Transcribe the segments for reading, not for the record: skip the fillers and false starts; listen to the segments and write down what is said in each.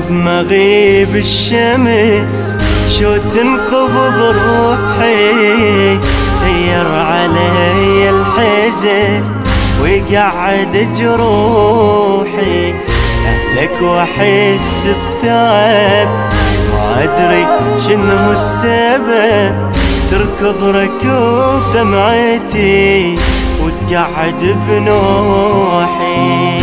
بمغيب الشمس شو تنقبض روحي، سير علي الحزن ويقعد جروحي. أهلك وأحس بتعب ما أدري شنو السبب، تركض ركض دمعتي وتقعد بنوحي.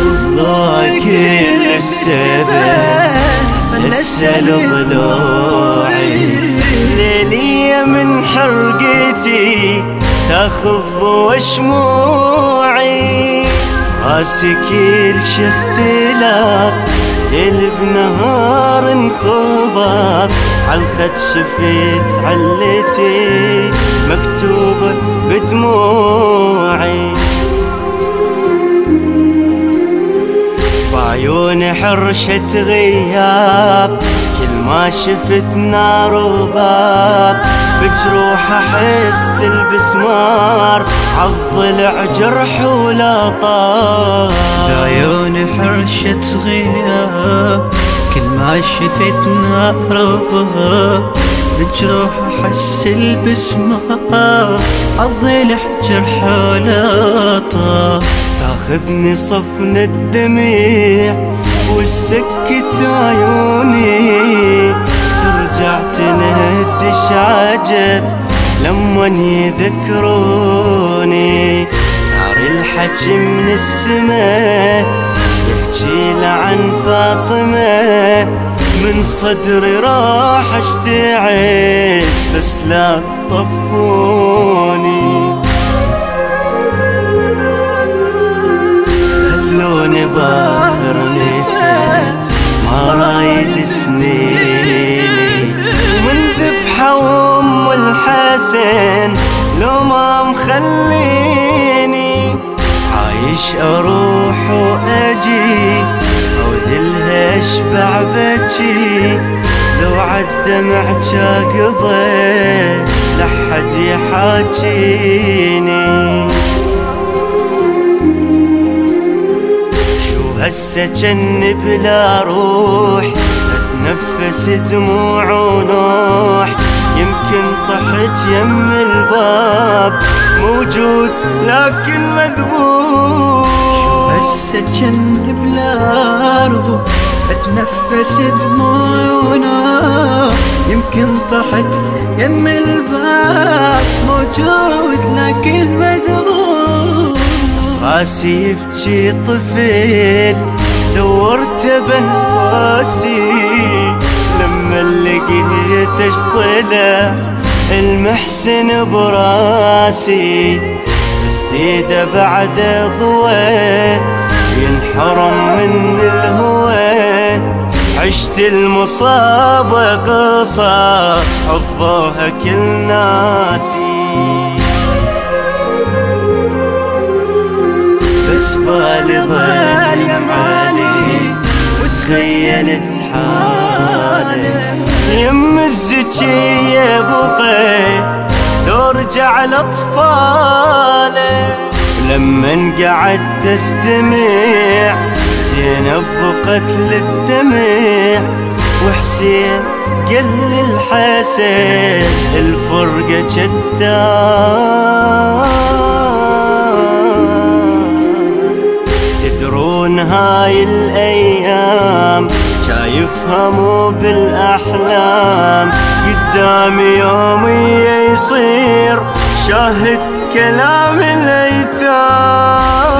والله كل السبب لسه لضلوعي، ليلية من حرقتي تاخذ وشموعي. راسي كل شي اختلاط، ليل بنهار انخبط، عالخد شفت علتي مكتوبة بدموعي. بعيوني حرشة غياب، كل ما شفت نار وباب، بجروح احس البسمار عالضلع جرح ولا طاب. بعيوني حرشة غياب، كل ما شفت نار وباب، بجروح احس البسمار عالضلع جرح ولا طاب. تاخذني صفن الدميع والسكت عيوني، ترجع تنهدش عجب لمن يذكروني. ثار الحكي من السما يحكي عن فاطمة، من صدري راح اشتعل بس لا تطفوني. خلوني باخر نفس ما رايد سنيني، ومن ذبحة وام الحسن لو ما مخليني. عايش اروح واجي عود لها اشبع بجي، لو عالدمع جا قضي لحد يحاجيني. هسه جن بلا روح، اتنفس دموع ونوح، يمكن طحت يم الباب موجود لكن مذبوح. هسه جن بلا روح، اتنفس دموع ونوح، يمكن طحت يم الباب موجود لكن مذبوح. راسي يبكي طفل دورت بنفاسي، لما لقيتش طلع المحسن براسي. استيده بعد ضوى ينحرم من الهوى، عشت المصابة قصص حفظوها كل ناسي. بس بالي ضل يمعالي وتخيلت حالي، يم الزكية بقي لو رجع لأطفاله. لمن قعدت استمع زينب بقت للدمع، وحسين قال للحسن الفرقة جدان. هاي الأيام شايفها مو بالأحلام، قدامي يومي يصير شاهد كلام الأيتام.